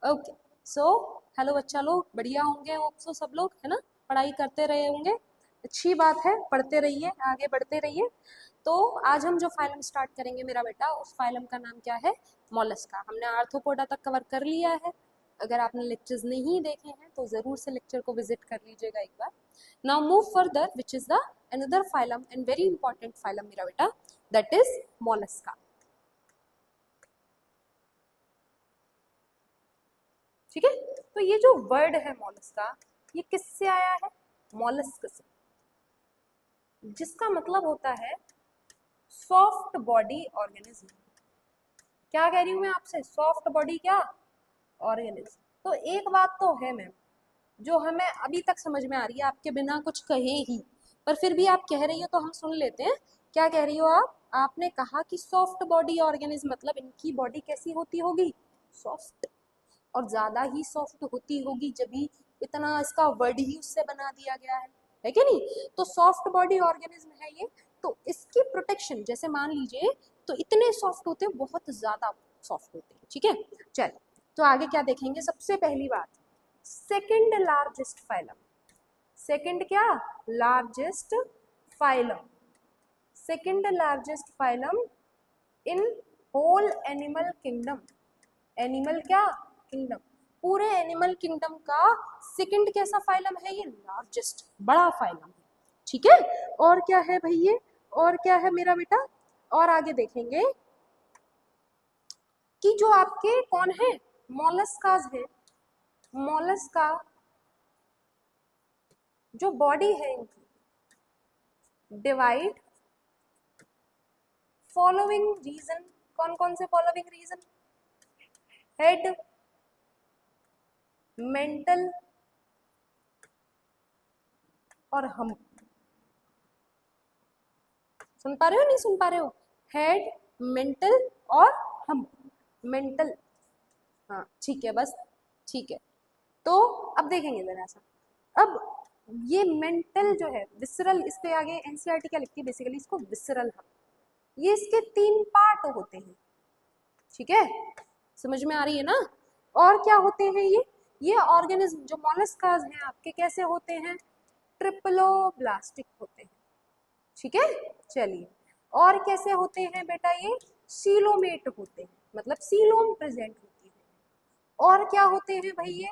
Okay so hello बच्चा लोग, बढ़िया होंगे होप सो सब लोग, है ना। पढ़ाई करते रहे होंगे, अच्छी बात है, पढ़ते रहिए, आगे बढ़ते रहिए। तो आज हम जो फाइलम स्टार्ट करेंगे मेरा बेटा, उस फाइलम का नाम क्या है? मोलस्का। हमने आर्थ्रोपोडा तक कवर कर लिया है। अगर आपने लेक्चर्स नहीं देखे हैं तो ज़रूर से लेक्चर को विजिट कर लीजिएगा एक बार। Now move further which is the another phylum and very important phylum मेरा बेटा, दैट इज मोलस्का। ठीक है, तो ये जो वर्ड है मॉलस्का, ये किससे आया है? मॉलस्क से, जिसका मतलब होता है सॉफ्ट बॉडी ऑर्गेनिज्म। क्या कह रही हूं मैं आपसे? सॉफ्ट बॉडी क्या ऑर्गेनिज्म। तो एक बात तो है मैम, जो हमें अभी तक समझ में आ रही है आपके बिना कुछ कहे ही, पर फिर भी आप कह रही हो तो हम सुन लेते हैं। क्या कह रही हो आप? आपने कहा कि सॉफ्ट बॉडी ऑर्गेनिज्म, मतलब इनकी बॉडी कैसी होती होगी? सॉफ्ट, और ज्यादा ही सॉफ्ट होती होगी, जब भी इतना इसका वर्ड ही उससे बना दिया गया है कि नहीं। तो सॉफ्ट बॉडी ऑर्गेनिज्म है ये। तो इसकी प्रोटेक्शन, जैसे मान लीजिए, तो इतने सॉफ्ट होते हैं, बहुत ज्यादा सॉफ्ट होते हैं। ठीक है, चल तो आगे क्या देखेंगे? सबसे पहली बात, सेकेंड लार्जेस्ट फाइलम। सेकेंड क्या? Largest phylum. Second largest phylum in whole animal kingdom. Animal क्या? किंगडम। पूरे एनिमल किंगडम का सेकंड कैसा फाइलम है? ये लार्जेस्ट, बड़ा फाइलम है। ठीक है, और क्या है भाई ये? और क्या है मेरा बेटा? और आगे देखेंगे कि जो आपके कौन है? मोलस्कास है। मोलस्का जो बॉडी है इनकी, डिवाइड फॉलोइंग रीजन। कौन कौन से फॉलोइंग रीजन? हेड, मेंटल और हम। सुन पा रहे हो नहीं सुन पा रहे हो? हेड, मेंटल और हम। मेंटल, हाँ ठीक है, बस ठीक है। तो अब देखेंगे जरा सा। अब ये मेंटल जो है, विसरल, इस पे आगे एनसीईआरटी क्या लिखती है? बेसिकली इसको विसरल हम। ये इसके 3 पार्ट होते हैं। ठीक है, समझ में आ रही है ना? और क्या होते हैं ये ऑर्गेनिज्म जो मोलस्कास हैं आपके, कैसे होते हैं? ट्रिप्लोब्लास्टिक होते हैं। ठीक है, चलिए। और कैसे होते हैं बेटा? ये सीलोमेट होते हैं, मतलब सीलोम प्रेजेंट होती है। और क्या होते हैं भाई ये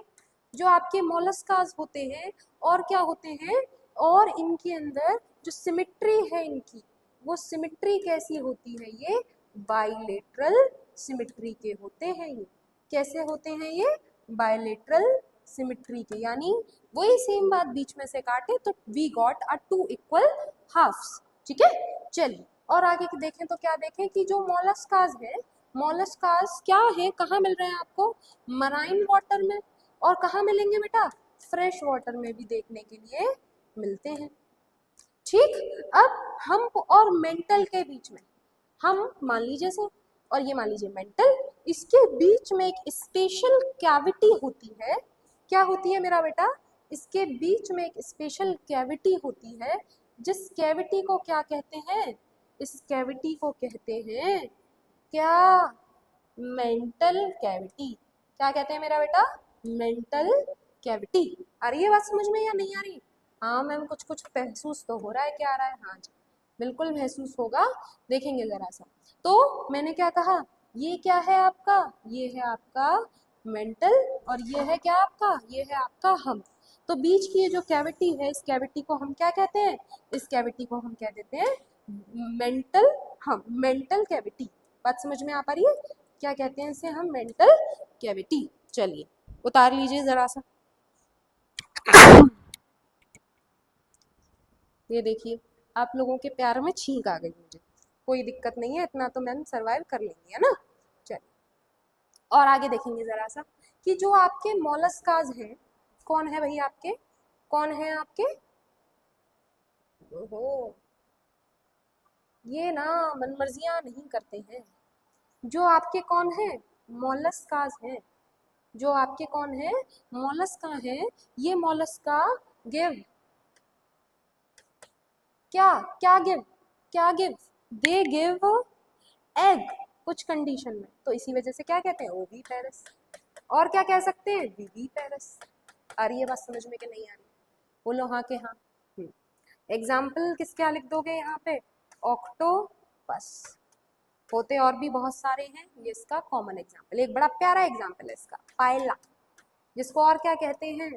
जो आपके मोलस्कास होते हैं? और क्या होते हैं? और इनके अंदर जो सिमेट्री है इनकी, वो सिमेट्री कैसी होती है? ये बाइलेटरल सिमेट्री के होते हैं। ये कैसे होते हैं? ये बाइलेटरल सिमेट्री के, यानी वही सेम बात बीच में से काटे तो we got a 2 equal halves. ठीक है, चलिए। और आगे देखें तो क्या देखें कि जो मोलस्कास है, मोलस्कास क्या है, कहाँ मिल रहे हैं आपको? मराइन वाटर में। और कहाँ मिलेंगे बेटा? फ्रेश वाटर में भी देखने के लिए मिलते हैं। ठीक, अब हम और मेंटल के बीच में, हम मान लीजिए से, और ये मान लीजिए मेंटल, इसके बीच में एक स्पेशल कैविटी होती है। क्या होती है मेरा बेटा? इसके बीच में एक स्पेशल कैविटी होती है, जिस कैविटी को क्या कहते हैं? इस कैविटी को कहते हैं क्या? Mantle cavity. क्या कहते हैं मेरा बेटा? Mantle cavity. आ रही है बात समझ में या नहीं आ रही? हाँ मैम, कुछ कुछ महसूस तो हो रहा है। क्या आ रहा है? हाँ जी, बिल्कुल महसूस होगा। देखेंगे जरा सा। तो मैंने क्या कहा? ये क्या है आपका? ये है आपका मेंटल, और ये है क्या आपका? ये है आपका हम। तो बीच की ये जो कैविटी है, इस कैविटी को हम क्या कहते हैं? इस कैविटी को हम कह देते हैं मेंटल हम, मेंटल कैविटी। बात समझ में आ पा रही है? क्या कहते हैं इसे हम? Mantle cavity. चलिए उतार लीजिए जरा सा। ये देखिए, आप लोगों के प्यार में छींक आ गई मुझे। कोई दिक्कत नहीं है, इतना तो मैम सरवाइव कर लेंगे, है ना। चलिए, और आगे देखेंगे जरा सा कि जो आपके मोलस्कास हैं, कौन है भाई आपके? कौन है आपके? ओहो, ये ना मनमर्जियां नहीं करते हैं। जो आपके कौन है? मोलस्कास हैं। जो आपके कौन है? मोलस्का है। ये मोलस्का गिव, क्या क्या गिव? क्या गिव? दे गिव एग, कुछ कंडीशन में। तो इसी वजह से क्या कहते हैं? ओवी पेरिस। और क्या कह सकते हैं, विविपेरस। आ रही है बात समझ में कि नहीं आ रही? बोलो हाँ के हाँ। एग्जाम्पल किसके यहाँ लिख दोगे यहाँ पे, ऑक्टोपस। होते और भी बहुत सारे हैं, ये इसका कॉमन एग्जाम्पल, एक बड़ा प्यारा एग्जाम्पल है इसका, पायला, जिसको और क्या कहते हैं,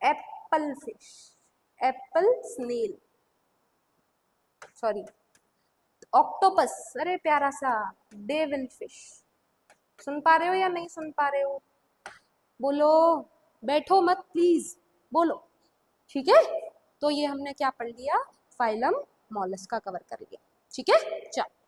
apple fish, apple snail, sorry octopus, अरे प्यारा सा डेविल फिश। सुन पा रहे हो या नहीं सुन पा रहे हो? बोलो, बैठो मत प्लीज, बोलो। ठीक है, तो ये हमने क्या पढ़ लिया, फाइलम मॉलस्का कवर कर लिया। ठीक है, चलो।